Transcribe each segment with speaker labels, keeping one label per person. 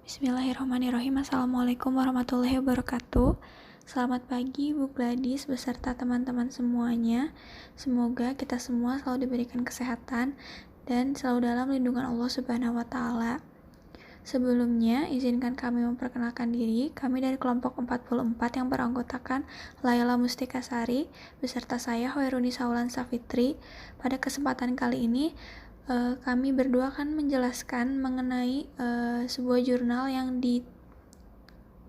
Speaker 1: Bismillahirrahmanirrahim. Assalamualaikum warahmatullahi wabarakatuh. Selamat pagi Bu Gladys beserta teman-teman semuanya. Semoga kita semua selalu diberikan kesehatan dan selalu dalam lindungan Allah Subhanahu wa taala. Sebelumnya, izinkan kami memperkenalkan diri. Kami dari kelompok 44 yang beranggotakan Laila Mustika Sari beserta saya Hoeruni Saulan Safitri. Pada kesempatan kali ini kami berdua akan menjelaskan mengenai sebuah jurnal yang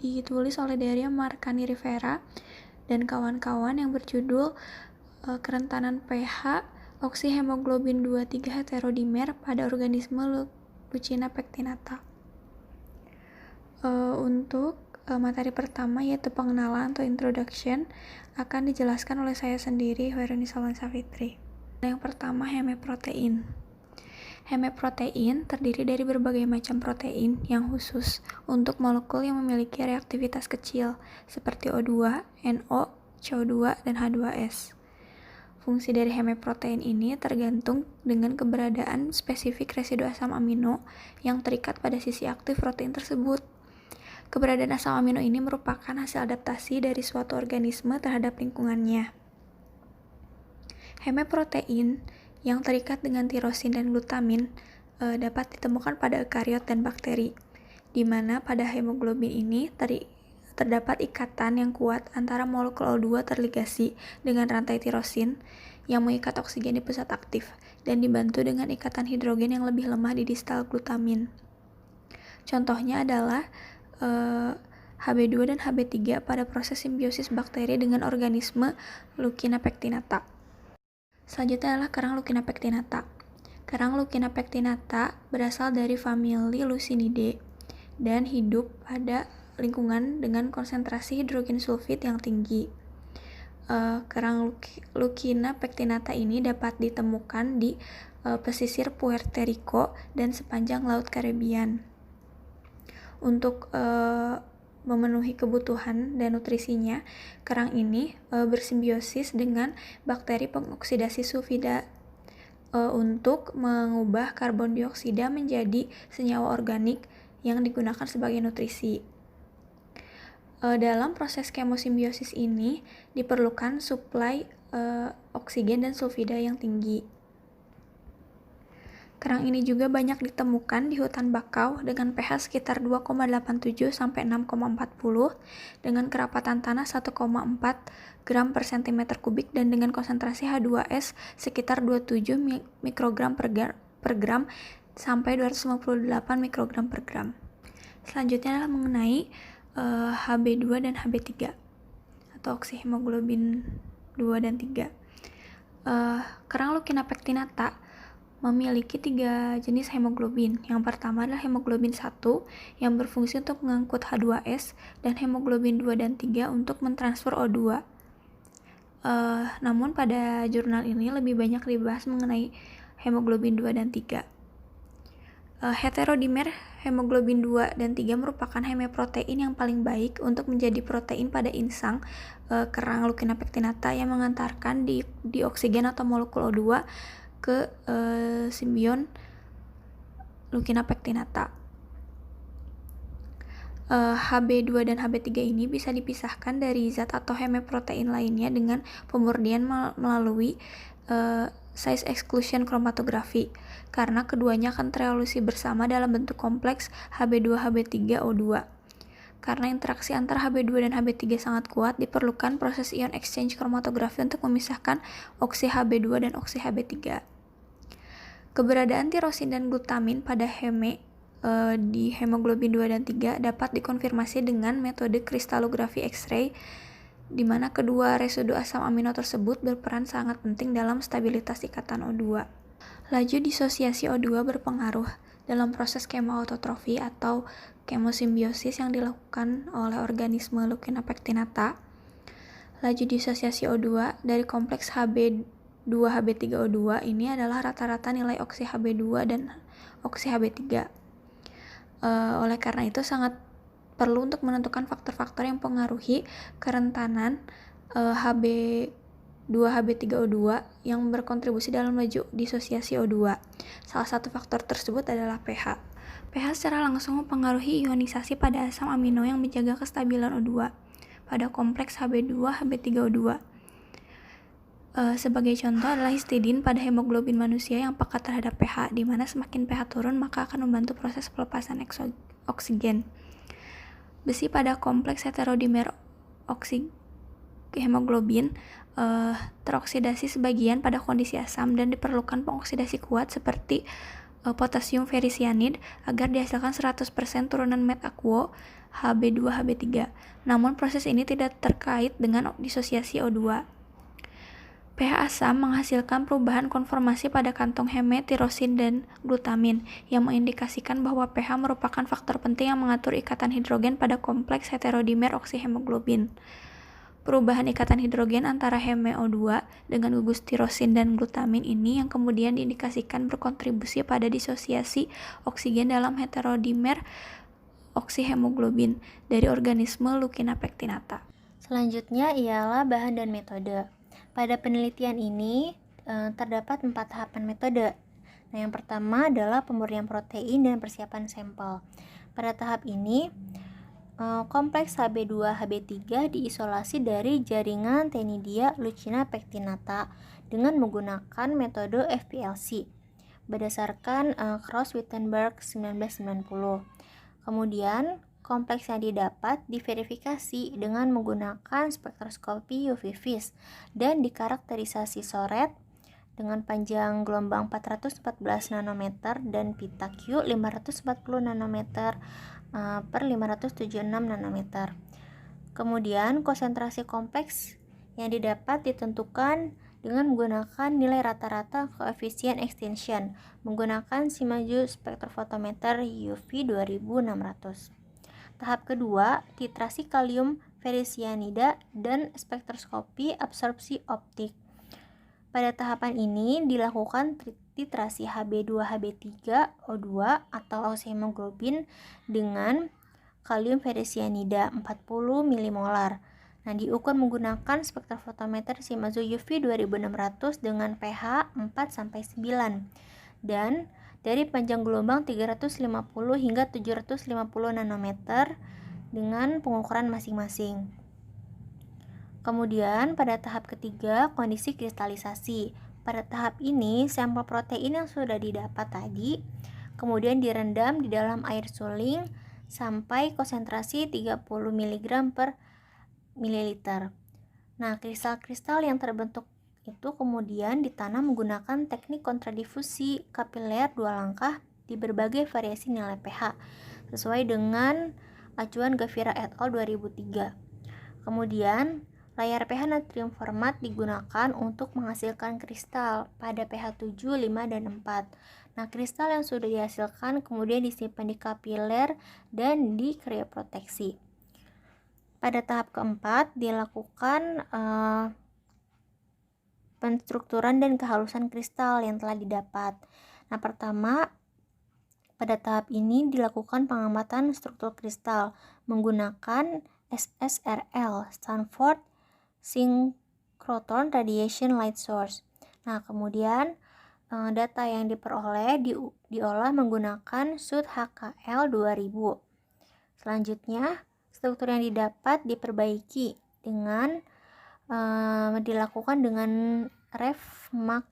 Speaker 1: ditulis oleh Daria Marcani Rivera dan kawan-kawan yang berjudul kerentanan pH oksihemoglobin 23 heterodimer pada organisme Lucina pectinata. Untuk materi pertama yaitu pengenalan atau introduction akan dijelaskan oleh saya sendiri, Hoeruni Saulan Safitri. Yang pertama, hemeprotein. Hemeprotein terdiri dari berbagai macam protein yang khusus untuk molekul yang memiliki reaktivitas kecil seperti O2, NO, CO2, dan H2S. Fungsi dari hemeprotein ini tergantung dengan keberadaan spesifik residu asam amino yang terikat pada sisi aktif protein tersebut. Keberadaan asam amino ini merupakan hasil adaptasi dari suatu organisme terhadap lingkungannya. Hemeprotein yang terikat dengan tirosin dan glutamin dapat ditemukan pada eukariot dan bakteri, di mana pada hemoglobin ini terdapat ikatan yang kuat antara molekul O2 terligasi dengan rantai tirosin yang mengikat oksigen di pusat aktif dan dibantu dengan ikatan hidrogen yang lebih lemah di distal glutamin. Contohnya adalah Hb2 dan Hb3 pada proses simbiosis bakteri dengan organisme Lucina pectinata. Selanjutnya adalah kerang Lucina pectinata. Kerang Lucina pectinata berasal dari famili Lucinidae dan hidup pada lingkungan dengan konsentrasi hidrogen sulfid yang tinggi. Kerang Lucina pectinata ini dapat ditemukan di pesisir Puerto Rico dan sepanjang Laut Caribbean. Untuk memenuhi kebutuhan dan nutrisinya, kerang ini bersimbiosis dengan bakteri pengoksidasi sulfida untuk mengubah karbon dioksida menjadi senyawa organik yang digunakan sebagai nutrisi. Dalam proses kemosimbiosis ini diperlukan suplai oksigen dan sulfida yang tinggi. Kerang ini juga banyak ditemukan di hutan bakau dengan pH sekitar 2,87 sampai 6,40 dengan kerapatan tanah 1,4 gram per cm kubik dan dengan konsentrasi H2S sekitar 27 mikrogram per gram sampai 258 mikrogram per gram. Selanjutnya adalah mengenai Hb2 dan Hb3 atau oksihemoglobin 2 dan 3. Kerang Lucina pectinata memiliki 3 jenis hemoglobin. Yang pertama adalah hemoglobin 1 yang berfungsi untuk mengangkut H2S dan hemoglobin 2 dan 3 untuk mentransfer O2. Namun pada jurnal ini lebih banyak dibahas mengenai hemoglobin 2 dan 3. Heterodimer hemoglobin 2 dan 3 merupakan hemeprotein yang paling baik untuk menjadi protein pada insang kerang Lucina pectinata yang mengantarkan dioksigen atau molekul O2 ke simbion Lucina pectinata. Hb2 dan Hb3 ini bisa dipisahkan dari zat atau hemeprotein lainnya dengan pemurnian melalui size exclusion chromatografi karena keduanya akan terevolusi bersama dalam bentuk kompleks Hb2-Hb3O2. Karena interaksi antara Hb2 dan Hb3 sangat kuat, diperlukan proses ion exchange chromatografi untuk memisahkan oksi Hb2 dan oksi Hb3. Keberadaan tirosin dan glutamin pada di hemoglobin 2 dan 3 dapat dikonfirmasi dengan metode kristalografi X-ray, di mana kedua residu asam amino tersebut berperan sangat penting dalam stabilitas ikatan O2. Laju disosiasi O2 berpengaruh dalam proses kemoautotrofi atau kemosimbiosis yang dilakukan oleh organisme Lucina pectinata. Laju disosiasi O2 dari kompleks Hb2-Hb3O2 ini adalah rata-rata nilai oksi Hb2 dan oksi Hb3. Oleh karena itu sangat perlu untuk menentukan faktor-faktor yang mempengaruhi kerentanan Hb2-Hb3O2 yang berkontribusi dalam laju disosiasi O2. Salah satu faktor tersebut adalah pH. pH secara langsung mempengaruhi ionisasi pada asam amino yang menjaga kestabilan O2 pada kompleks Hb2-Hb3O2. Sebagai contoh adalah histidin pada hemoglobin manusia yang peka terhadap pH, di mana semakin pH turun maka akan membantu proses pelepasan oksigen. Besi pada kompleks heterodimer hemoglobin teroksidasi sebagian pada kondisi asam dan diperlukan pengoksidasi kuat seperti potasium ferricyanide agar dihasilkan 100% turunan met aquo Hb2-Hb3. Namun proses ini tidak terkait dengan disosiasi O2. pH asam menghasilkan perubahan konformasi pada kantong heme, tirosin, dan glutamin yang mengindikasikan bahwa pH merupakan faktor penting yang mengatur ikatan hidrogen pada kompleks heterodimer oksihemoglobin. Perubahan ikatan hidrogen antara heme O2 dengan gugus tirosin dan glutamin ini yang kemudian diindikasikan berkontribusi pada disosiasi oksigen dalam heterodimer oksihemoglobin dari organisme Leukina pectinata.
Speaker 2: Selanjutnya ialah bahan dan metode. Pada penelitian ini terdapat 4 tahapan metode. Nah, yang pertama adalah pemurnian protein dan persiapan sampel. Pada tahap ini, kompleks Hb2-Hb3 diisolasi dari jaringan Ctenidia Leukina pectinata dengan menggunakan metode FPLC berdasarkan Krauss-Wittenberg 1990. Kemudian, kompleks yang didapat diverifikasi dengan menggunakan spektroskopi UV vis dan dikarakterisasi soret dengan panjang gelombang 414 nanometer dan pita Q 540 nanometer per 576 nanometer. Kemudian konsentrasi kompleks yang didapat ditentukan dengan menggunakan nilai rata-rata koefisien extinction menggunakan Shimizu spektrofotometer UV 2600. Tahap kedua, titrasi kalium ferricyanida dan spektroskopi absorpsi optik. Pada tahapan ini dilakukan titrasi Hb2-Hb3O2 atau oksihemoglobin dengan kalium ferricyanida 40 mmol. Nah, diukur menggunakan spektrofotometer Shimizu UV 2600 dengan pH 4-9 dan dari panjang gelombang 350 hingga 750 nanometer dengan pengukuran masing-masing. Kemudian pada tahap ketiga, kondisi kristalisasi. Pada tahap ini, sampel protein yang sudah didapat tadi kemudian direndam di dalam air suling sampai konsentrasi 30 mg per mililiter. Nah, kristal-kristal yang terbentuk itu kemudian ditanam menggunakan teknik kontradifusi kapiler 2 langkah di berbagai variasi nilai pH sesuai dengan acuan Gavira et al. 2003. Kemudian layar pH natrium format digunakan untuk menghasilkan kristal pada pH 7, 5, dan 4. Nah, kristal yang sudah dihasilkan kemudian disimpan di kapiler dan di krioproteksi. Pada tahap keempat dilakukan penstrukturan dan kehalusan kristal yang telah didapat. Nah, pertama, pada tahap ini dilakukan pengamatan struktur kristal menggunakan SSRL, Stanford Synchrotron Radiation Light Source. Nah, kemudian data yang diperoleh diolah menggunakan SUD HKL 2000. Selanjutnya, struktur yang didapat diperbaiki dengan dilakukan dengan Ref Mak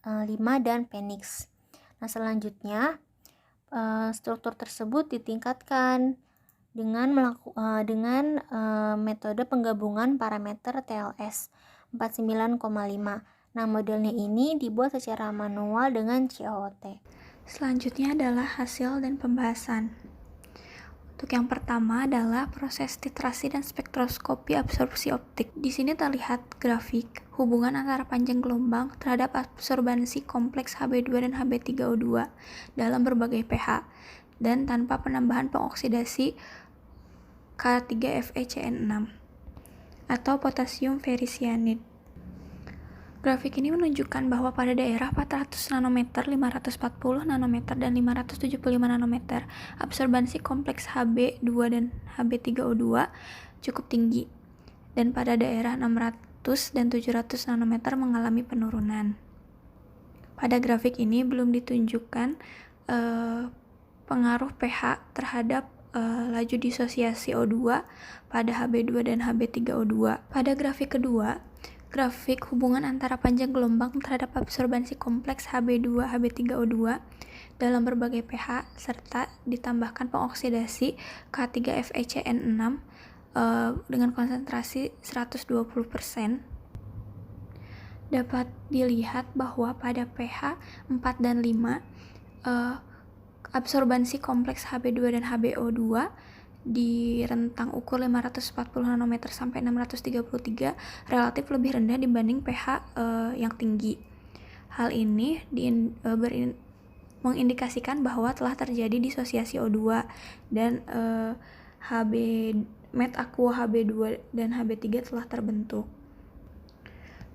Speaker 2: 5 dan Phoenix. Nah, selanjutnya struktur tersebut ditingkatkan dengan metode penggabungan parameter TLS 49,5. Nah, modelnya ini dibuat secara manual dengan COOT.
Speaker 1: Selanjutnya adalah hasil dan pembahasan. Untuk yang pertama adalah proses titrasi dan spektroskopi absorpsi optik. Di sini terlihat grafik hubungan antara panjang gelombang terhadap absorbansi kompleks Hb2 dan Hb3O2 dalam berbagai pH dan tanpa penambahan pengoksidasi K3FeCN6 atau potasium ferricyanide. Grafik ini menunjukkan bahwa pada daerah 400 nanometer, 540 nanometer, dan 575 nanometer, absorbansi kompleks Hb2 dan Hb3O2 cukup tinggi, dan pada daerah 600 dan 700 nanometer mengalami penurunan. Pada grafik ini belum ditunjukkan pengaruh pH terhadap laju disosiasi O2 pada Hb2 dan Hb3O2. Pada grafik kedua, grafik hubungan antara panjang gelombang terhadap absorbansi kompleks Hb2, Hb3O2 dalam berbagai pH serta ditambahkan pengoksidasi K3FeCN6 dengan konsentrasi 120%. Dapat dilihat bahwa pada pH 4 dan 5 absorbansi kompleks Hb2 dan HbO2 di rentang ukur 540 nanometer sampai 633 relatif lebih rendah dibanding pH yang tinggi. Hal ini mengindikasikan bahwa telah terjadi disosiasi O2 dan met aqua Hb2 dan Hb3 telah terbentuk.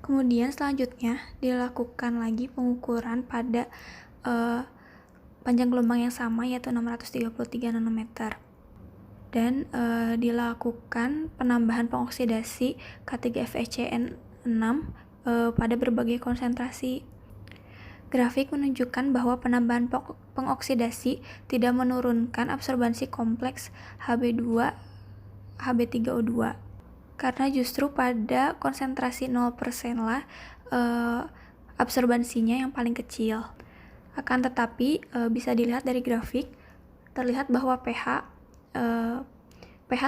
Speaker 1: Kemudian selanjutnya dilakukan lagi pengukuran pada panjang gelombang yang sama yaitu 633 nanometer dan dilakukan penambahan pengoksidasi K3FeCN6 pada berbagai konsentrasi. Grafik menunjukkan bahwa penambahan pengoksidasi tidak menurunkan absorbansi kompleks Hb2 Hb3O2 karena justru pada konsentrasi 0% lah absorbansinya yang paling kecil. Akan tetapi bisa dilihat dari grafik terlihat bahwa pH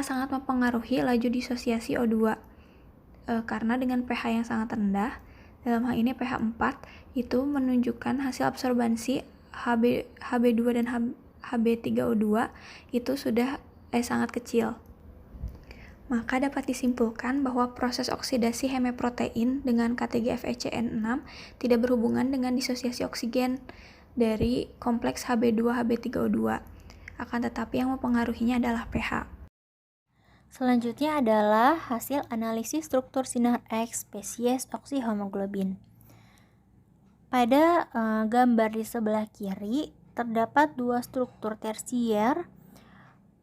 Speaker 1: sangat mempengaruhi laju disosiasi O2 karena dengan pH yang sangat rendah, dalam hal ini pH 4 itu menunjukkan hasil absorbansi Hb2 dan Hb3O2 itu sudah sangat kecil. Maka dapat disimpulkan bahwa proses oksidasi hemeprotein dengan K3FeCN6 tidak berhubungan dengan disosiasi oksigen dari kompleks Hb2 Hb3O2. Akan tetapi yang mempengaruhinya adalah pH.
Speaker 2: Selanjutnya adalah hasil analisis struktur sinar X spesies oksihemoglobin. Pada gambar di sebelah kiri terdapat dua struktur tersier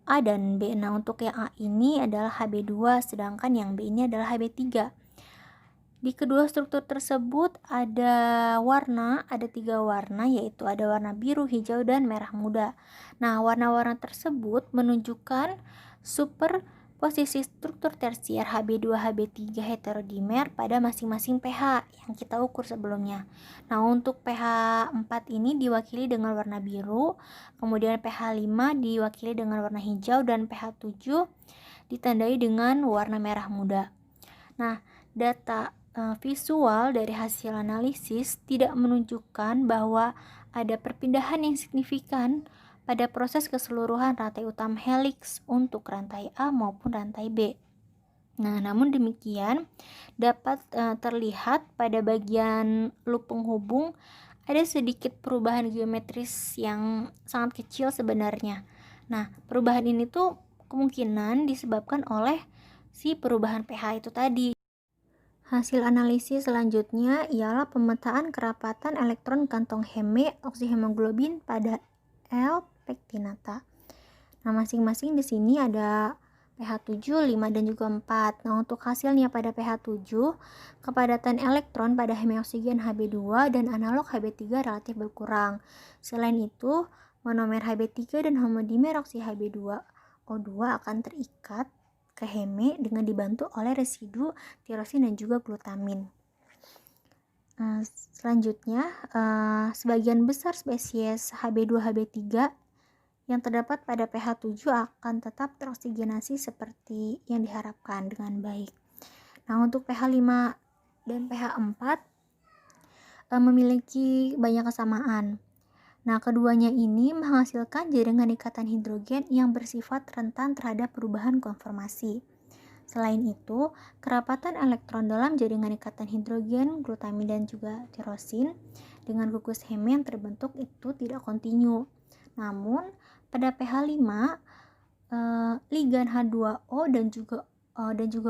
Speaker 2: A dan B. Nah, untuk yang A ini adalah Hb2, sedangkan yang B ini adalah Hb3. Di kedua struktur tersebut ada tiga warna, yaitu ada warna biru, hijau, dan merah muda. Nah, warna-warna tersebut menunjukkan superposisi struktur tersier Hb2, Hb3 heterodimer pada masing-masing pH yang kita ukur sebelumnya. Nah, untuk pH 4 ini diwakili dengan warna biru, kemudian pH 5 diwakili dengan warna hijau, dan pH 7 ditandai dengan warna merah muda. Nah, data visual dari hasil analisis tidak menunjukkan bahwa ada perpindahan yang signifikan pada proses keseluruhan rantai utama helix untuk rantai A maupun rantai B. Nah, namun demikian dapat terlihat pada bagian loop penghubung ada sedikit perubahan geometris yang sangat kecil sebenarnya. Nah, perubahan ini tuh kemungkinan disebabkan oleh si perubahan pH itu tadi. Hasil analisis selanjutnya ialah pemetaan kerapatan elektron kantong heme oksihemoglobin pada L pektinata. Nah, masing-masing di sini ada pH 7, 5, dan juga 4. Nah, untuk hasilnya pada pH 7, kepadatan elektron pada hemeoksigen Hb2 dan analog Hb3 relatif berkurang. Selain itu, monomer Hb3 dan homodimer oksi Hb2O2 akan terikat ke heme dengan dibantu oleh residu tirosin dan juga glutamin. Selanjutnya, sebagian besar spesies Hb2, Hb3 yang terdapat pada pH 7 akan tetap teroksigenasi seperti yang diharapkan dengan baik. Nah, untuk pH 5 dan pH 4 memiliki banyak kesamaan. Nah, keduanya ini menghasilkan jaringan ikatan hidrogen yang bersifat rentan terhadap perubahan konformasi. Selain itu, kerapatan elektron dalam jaringan ikatan hidrogen, glutamin, dan juga tirosin dengan gugus heme yang terbentuk itu tidak kontinu. Namun, pada pH 5, ligan H2O dan juga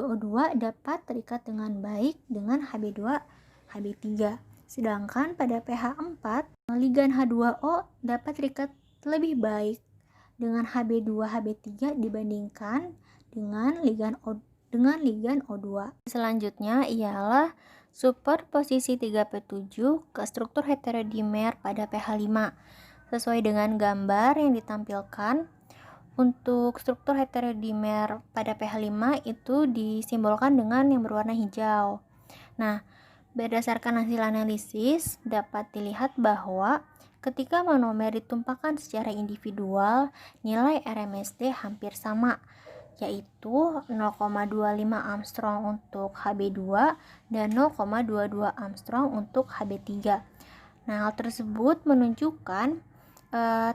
Speaker 2: O2 dapat terikat dengan baik dengan Hb2, Hb3. Sedangkan pada pH 4, ligan H2O dapat terikat lebih baik dengan Hb2, Hb3 dibandingkan dengan ligan O2. Selanjutnya ialah superposisi 3p7 ke struktur heterodimer pada pH 5. Sesuai dengan gambar yang ditampilkan, untuk struktur heterodimer pada pH 5 itu disimbolkan dengan yang berwarna hijau. Nah, berdasarkan hasil analisis, dapat dilihat bahwa ketika monomer ditumpahkan secara individual, nilai RMSD hampir sama, yaitu 0,25 Armstrong untuk Hb2 dan 0,22 Armstrong untuk Hb3. Nah, hal tersebut menunjukkan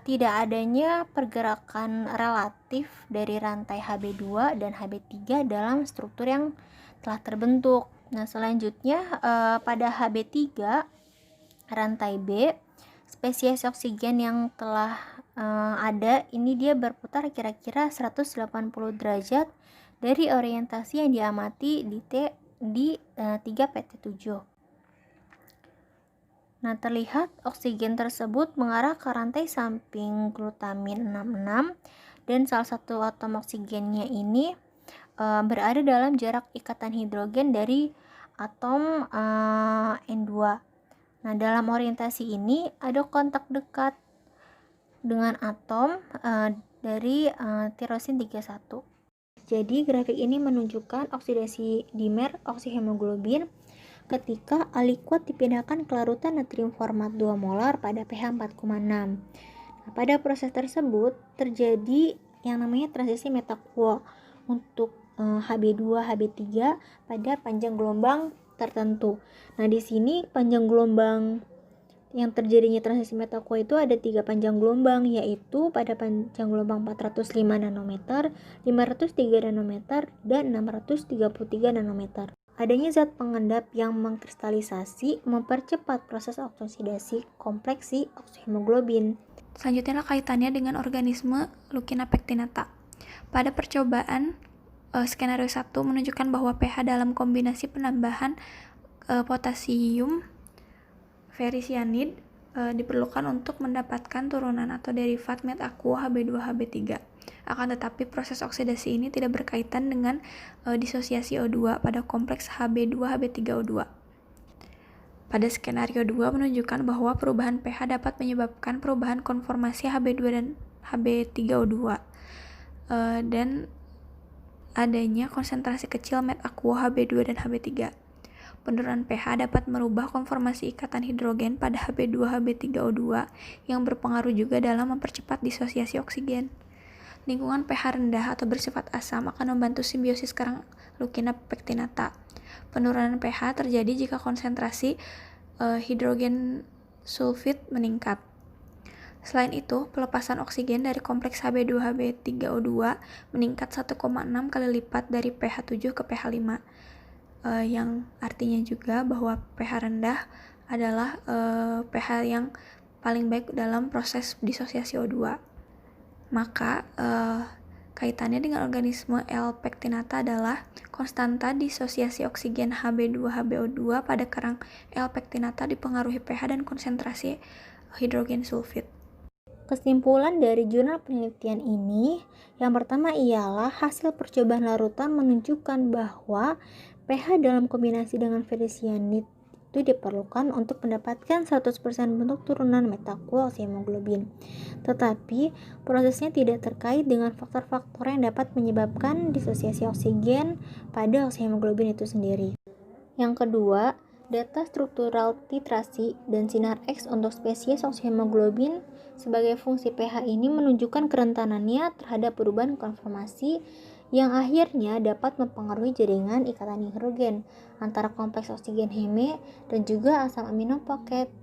Speaker 2: tidak adanya pergerakan relatif dari rantai Hb2 dan Hb3 dalam struktur yang telah terbentuk. Nah, selanjutnya pada Hb3 rantai B, spesies oksigen yang telah ada ini dia berputar kira-kira 180 derajat dari orientasi yang diamati di 3PT7. Nah, terlihat oksigen tersebut mengarah ke rantai samping glutamin 66 dan salah satu atom oksigennya ini berada dalam jarak ikatan hidrogen dari atom N2. Nah, dalam orientasi ini ada kontak dekat dengan atom dari tirosin 31. Jadi, grafik ini menunjukkan oksidasi dimer oksihemoglobin ketika aliquot dipindahkan ke larutan natrium format 2 molar pada pH 4,6. Nah, pada proses tersebut terjadi yang namanya transisi metaquo untuk Hb2, Hb3 pada panjang gelombang tertentu. Nah, di sini panjang gelombang yang terjadinya transisi metaquo itu ada 3 panjang gelombang, yaitu pada panjang gelombang 405 nanometer, 503 nanometer, dan 633 nanometer. Adanya zat pengendap yang mengkristalisasi mempercepat proses oksidasi kompleksi oksihemoglobin.
Speaker 1: Selanjutnya kaitannya dengan organisme Leukemia pectinata. Pada percobaan skenario 1 menunjukkan bahwa pH dalam kombinasi penambahan potasium ferricyanide diperlukan untuk mendapatkan turunan atau derivat met aqua Hb2Hb3. Akan tetapi proses oksidasi ini tidak berkaitan dengan disosiasi O2 pada kompleks Hb2Hb3O2. Pada skenario 2 menunjukkan bahwa perubahan pH dapat menyebabkan perubahan konformasi Hb2 dan Hb3O2 dan adanya konsentrasi kecil met aqua Hb2 dan Hb3. Penurunan pH dapat merubah konformasi ikatan hidrogen pada Hb2Hb3O2 yang berpengaruh juga dalam mempercepat disosiasi oksigen. Lingkungan pH rendah atau bersifat asam akan membantu simbiosis kerang Leukemia pectinata. Penurunan pH terjadi jika konsentrasi hidrogen sulfit meningkat. Selain itu, pelepasan oksigen dari kompleks Hb2Hb3O2 meningkat 1,6 kali lipat dari pH 7 ke pH 5. Yang artinya juga bahwa pH rendah adalah pH yang paling baik dalam proses disosiasi O2. Maka kaitannya dengan organisme L. pectinata adalah konstanta disosiasi oksigen Hb2HbO2 pada kerang L. pectinata dipengaruhi pH dan konsentrasi hidrogen sulfit.
Speaker 2: Kesimpulan dari jurnal penelitian ini, yang pertama ialah hasil percobaan larutan menunjukkan bahwa pH dalam kombinasi dengan ferricyanide itu diperlukan untuk mendapatkan 100% bentuk turunan metaquo oksihemoglobin. Tetapi, prosesnya tidak terkait dengan faktor-faktor yang dapat menyebabkan disosiasi oksigen pada oksihemoglobin itu sendiri. Yang kedua, data struktural titrasi dan sinar X untuk spesies oksihemoglobin sebagai fungsi pH ini menunjukkan kerentanannya terhadap perubahan konformasi yang akhirnya dapat mempengaruhi jaringan ikatan hidrogen antara kompleks oksigen heme dan juga asam amino pocket,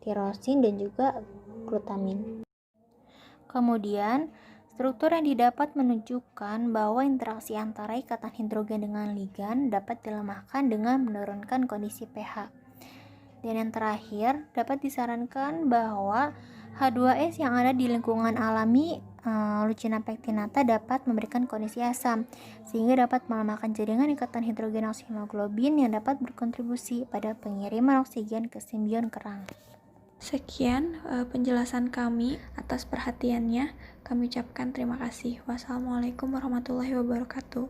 Speaker 2: tirosin dan juga glutamin. Kemudian, struktur yang didapat menunjukkan bahwa interaksi antara ikatan hidrogen dengan ligan dapat dilemahkan dengan menurunkan kondisi pH. Dan yang terakhir, dapat disarankan bahwa H2S yang ada di lingkungan alami Leukemia pectinata dapat memberikan kondisi asam, sehingga dapat melemahkan jaringan ikatan hidrogen oksihemoglobin yang dapat berkontribusi pada pengiriman oksigen ke simbion kerang.
Speaker 1: Sekian penjelasan kami. Atas perhatiannya, kami ucapkan terima kasih. Wassalamualaikum warahmatullahi wabarakatuh.